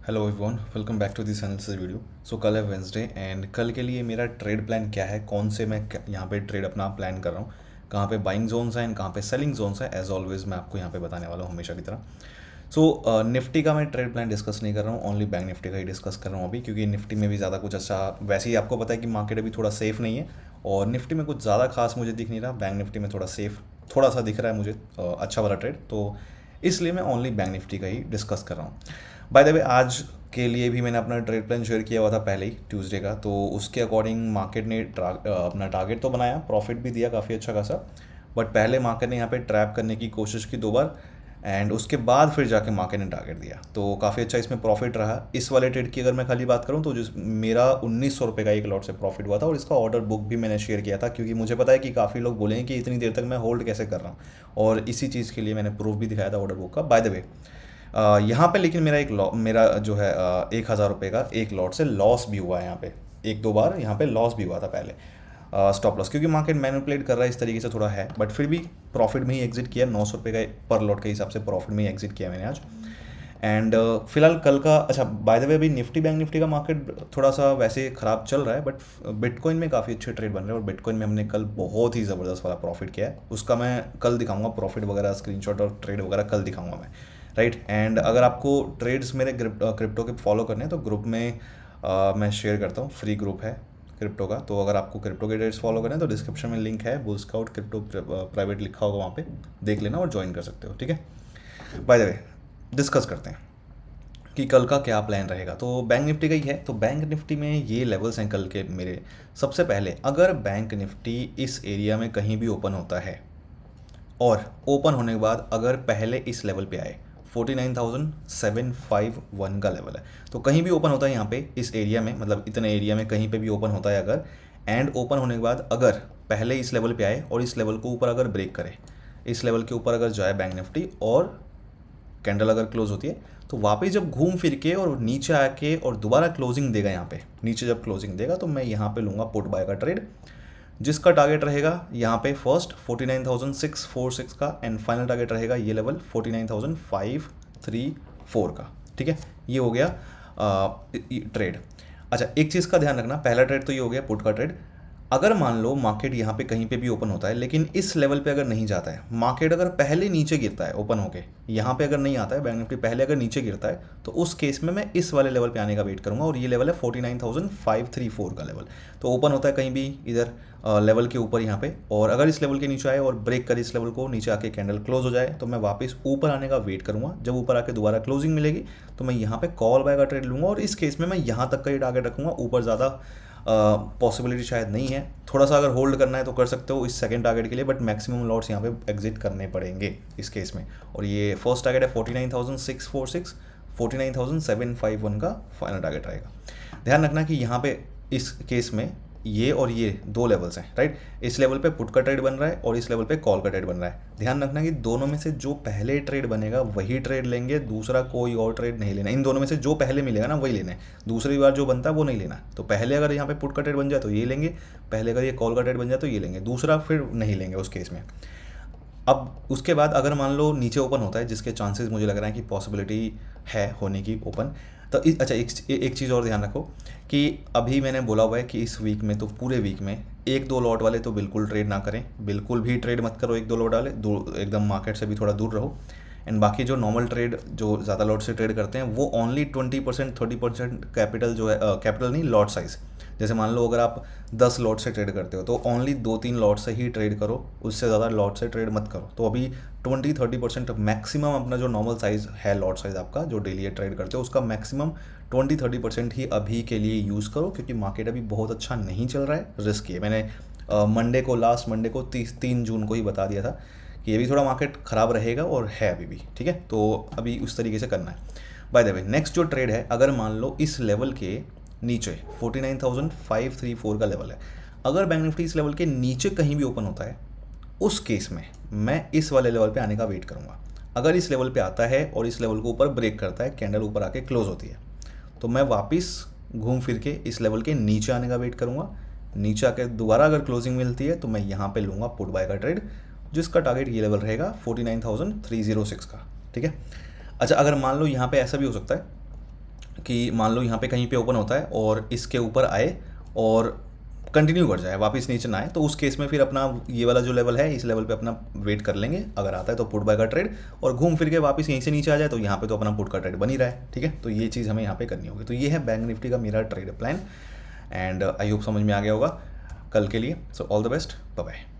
Hello everyone, welcome back to this channel से video. So कल है वेंसडे एंड कल के लिए मेरा ट्रेड प्लान क्या है, कौन से मैं यहाँ पे ट्रेड अपना प्लान कर रहा हूँ, कहाँ पे बाइंग जोन्स हैं एंड कहाँ पे सेलिंग जोन्स हैं। एज ऑलवेज मैं आपको यहाँ पे बताने वाला हूँ हमेशा की तरह। सो निफ्टी का मैं ट्रेड प्लान डिस्कस नहीं कर रहा हूँ, ओनली बैंक निफ्टी का ही डिस्कस कर रहा हूँ अभी, क्योंकि निफ्टी में भी ज़्यादा कुछ अच्छा, वैसे ही आपको पता है कि मार्केट अभी थोड़ा सेफ नहीं है और निफ्टी में कुछ ज़्यादा खास मुझे दिख नहीं रहा। बैंक निफ्टी में थोड़ा सेफ थोड़ा सा दिख रहा है मुझे, अच्छा वाला ट्रेड, तो इसलिए मैं ओनली बैंक निफ्टी का ही डिस्कस कर रहा हूँ। बाय द वे, आज के लिए भी मैंने अपना ट्रेड प्लान शेयर किया हुआ था पहले ही ट्यूसडे का, तो उसके अकॉर्डिंग मार्केट ने अपना टारगेट तो बनाया, प्रॉफिट भी दिया काफ़ी अच्छा खासा। बट पहले मार्केट ने यहाँ पे ट्रैप करने की कोशिश की 2 बार एंड उसके बाद फिर जाके मार्केट ने टारगेट दिया, तो काफ़ी अच्छा इसमें प्रॉफिट रहा। इस वाले ट्रेड की अगर मैं खाली बात करूँ तो जिस मेरा 1900 रुपये का एक लॉट से प्रॉफिट हुआ था और इसका ऑर्डर बुक भी मैंने शेयर किया था, क्योंकि मुझे पता है कि काफ़ी लोग बोलेंगे कि इतनी देर तक मैं होल्ड कैसे कर रहा हूँ, और इसी चीज़ के लिए मैंने प्रूफ भी दिखाया था ऑर्डर बुक का। बाय द वे, यहाँ पे लेकिन मेरा जो है 1000 रुपये का एक लॉट से लॉस भी हुआ है यहाँ पे, 1-2 बार यहाँ पे लॉस भी हुआ था पहले, स्टॉप लॉस, क्योंकि मार्केट मैनिपुलेट कर रहा है इस तरीके से थोड़ा है, बट फिर भी प्रॉफिट में ही एग्जिट किया। 900 रुपये का पर लॉट के हिसाब से प्रॉफिट में ही एग्जिट किया मैंने आज। एंड फिलहाल कल का, अच्छा बाय द वे, अभी निफ्टी बैंक निफ्टी का मार्केट थोड़ा सा वैसे ख़राब चल रहा है, बट बिटकॉइन में काफ़ी अच्छे ट्रेड बन रहे हैं और बिटकॉइन में हमने कल बहुत ही ज़बरदस्त वाला प्रॉफिट किया है। उसका मैं कल दिखाऊंगा, प्रॉफिट वगैरह स्क्रीनशॉट और ट्रेड वगैरह कल दिखाऊंगा मैं, राइट। एंड अगर आपको ट्रेड्स मेरे क्रिप्टो के फॉलो करने हैं तो ग्रुप में मैं शेयर करता हूँ, फ्री ग्रुप है क्रिप्टो का, तो अगर आपको क्रिप्टो के ट्रेड्स फॉलो करना है तो डिस्क्रिप्शन में लिंक है, बुल स्काउट क्रिप्टो प्राइवेट लिखा होगा, वहाँ पे देख लेना और ज्वाइन कर सकते हो, ठीक है। बाय द वे, डिस्कस करते हैं कि कल का क्या प्लान रहेगा। तो बैंक निफ्टी का ही है, तो बैंक निफ्टी में ये लेवल्स हैं कल के मेरे। सबसे पहले, अगर बैंक निफ्टी इस एरिया में कहीं भी ओपन होता है और ओपन होने के बाद अगर पहले इस लेवल पे आए, 49,751 का लेवल है, तो कहीं भी ओपन होता है यहाँ पे इस एरिया में, मतलब इतने एरिया में कहीं पे भी ओपन होता है अगर, एंड ओपन होने के बाद अगर पहले इस लेवल पे आए और इस लेवल को ऊपर अगर ब्रेक करे, इस लेवल के ऊपर अगर जाए बैंक निफ्टी और कैंडल अगर क्लोज होती है, तो वापस जब घूम फिर के और नीचे आके और दोबारा क्लोजिंग देगा यहाँ पे, नीचे जब क्लोजिंग देगा तो मैं यहाँ पे लूँगा पुट बाय का ट्रेड, जिसका टारगेट रहेगा यहाँ पे फर्स्ट 49,646 का एंड फाइनल टारगेट रहेगा ये लेवल 49,534 का, ठीक है। ये हो गया ट्रेड। अच्छा, एक चीज़ का ध्यान रखना, पहला ट्रेड तो ये हो गया पुट का ट्रेड। अगर मान लो मार्केट यहाँ पे कहीं पे भी ओपन होता है लेकिन इस लेवल पे अगर नहीं जाता है, मार्केट अगर पहले नीचे गिरता है ओपन होके, यहाँ पे अगर नहीं आता है बैंक निफ्टी, पहले अगर नीचे गिरता है, तो उस केस में मैं इस वाले लेवल पे आने का वेट करूंगा, और ये लेवल है 49,534 का लेवल। तो ओपन होता है कहीं भी इधर लेवल के ऊपर यहाँ पे, और अगर इस लेवल के नीचे आए और ब्रेक करे इस लेवल को, नीचे आके कैंडल क्लोज हो जाए, तो मैं वापस ऊपर आने का वेट करूंगा। जब ऊपर आके दोबारा क्लोजिंग मिलेगी तो मैं यहाँ पे कॉल बाय का ट्रेड लूँगा, और इस केस में मैं यहाँ तक का ही टारगेट रखूँगा, ऊपर ज़्यादा पॉसिबिलिटी शायद नहीं है। थोड़ा सा अगर होल्ड करना है तो कर सकते हो इस सेकंड टारगेट के लिए, बट मैक्सिमम लॉट्स यहाँ पे एग्जिट करने पड़ेंगे इस केस में। और ये फर्स्ट टारगेट है 49,646, 49,751 का फाइनल टारगेट रहेगा। ध्यान रखना कि यहाँ पे इस केस में ये और ये 2 लेवल्स हैं, राइट। इस लेवल पे पुट का ट्रेड बन रहा है और इस लेवल पे कॉल का ट्रेड बन रहा है। ध्यान रखना कि दोनों में से जो पहले ट्रेड बनेगा वही ट्रेड लेंगे, दूसरा कोई और ट्रेड नहीं लेना। इन दोनों में से जो पहले मिलेगा ना वही लेना है, दूसरी बार जो बनता है वो नहीं लेना। तो पहले अगर यहाँ पे पुट का ट्रेड बन जाए तो ये लेंगे, पहले अगर ये कॉल का ट्रेड बन जाए तो ये लेंगे, दूसरा फिर नहीं लेंगे उस केस में। अब उसके बाद अगर मान लो नीचे ओपन होता है, जिसके चांसेस मुझे लग रहा है कि पॉसिबिलिटी है होने की ओपन, तो अच्छा एक चीज़ और ध्यान रखो कि अभी मैंने बोला हुआ है कि इस वीक में, तो पूरे वीक में 1-2 लॉट वाले तो बिल्कुल ट्रेड ना करें, बिल्कुल भी ट्रेड मत करो 1-2 लॉट वाले, एकदम मार्केट से भी थोड़ा दूर रहो। एंड बाकी जो नॉर्मल ट्रेड, जो ज़्यादा लॉट से ट्रेड करते हैं, वो ओनली 20% 30% कैपिटल जो है, कैपिटल नहीं, लॉट साइज़। जैसे मान लो अगर आप 10 लॉट से ट्रेड करते हो तो ओनली 2-3 लॉट से ही ट्रेड करो, उससे ज़्यादा लॉट से ट्रेड मत करो। तो अभी 20-30% मैक्सिमम अपना जो नॉर्मल साइज़ है, लॉट साइज़ आपका जो डेली ट्रेड करते हो, उसका मैक्सिमम 20-30% ही अभी के लिए यूज़ करो, क्योंकि मार्केट अभी बहुत अच्छा नहीं चल रहा है, रिस्की है। मैंने लास्ट मंडे को 3 जून को ही बता दिया था कि ये भी थोड़ा मार्केट ख़राब रहेगा, और है अभी भी, ठीक है। तो अभी उस तरीके से करना है। बाय द वे, नेक्स्ट जो ट्रेड है, अगर मान लो इस लेवल के नीचे 49,534 का लेवल है, अगर बैंक निफ्टी इस लेवल के नीचे कहीं भी ओपन होता है, उस केस में मैं इस वाले लेवल पे आने का वेट करूंगा। अगर इस लेवल पे आता है और इस लेवल को ऊपर ब्रेक करता है, कैंडल ऊपर आके क्लोज होती है, तो मैं वापस घूम फिर के इस लेवल के नीचे आने का वेट करूंगा। नीचे आके दोबारा अगर क्लोजिंग मिलती है तो मैं यहाँ पे लूँगा पुट बाय का ट्रेड, जिसका टारगेट ये लेवल रहेगा 49,306 का, ठीक है। अच्छा, अगर मान लो यहाँ पे ऐसा भी हो सकता है कि मान लो यहाँ पे कहीं पे ओपन होता है और इसके ऊपर आए और कंटिन्यू कर जाए, वापस नीचे ना आए, तो उस केस में फिर अपना ये वाला जो लेवल है इस लेवल पे अपना वेट कर लेंगे, अगर आता है तो पुट बाय का ट्रेड, और घूम फिर के वापस यहीं से नीचे आ जाए तो यहाँ पे तो अपना पुट का ट्रेड बन ही रहा है। ठीक है, तो ये चीज़ हमें यहाँ पे करनी होगी। तो ये है बैंक निफ्टी का मेरा trade plan, and I hope समझ में आ गया होगा कल के लिए। So all the best, bye bye.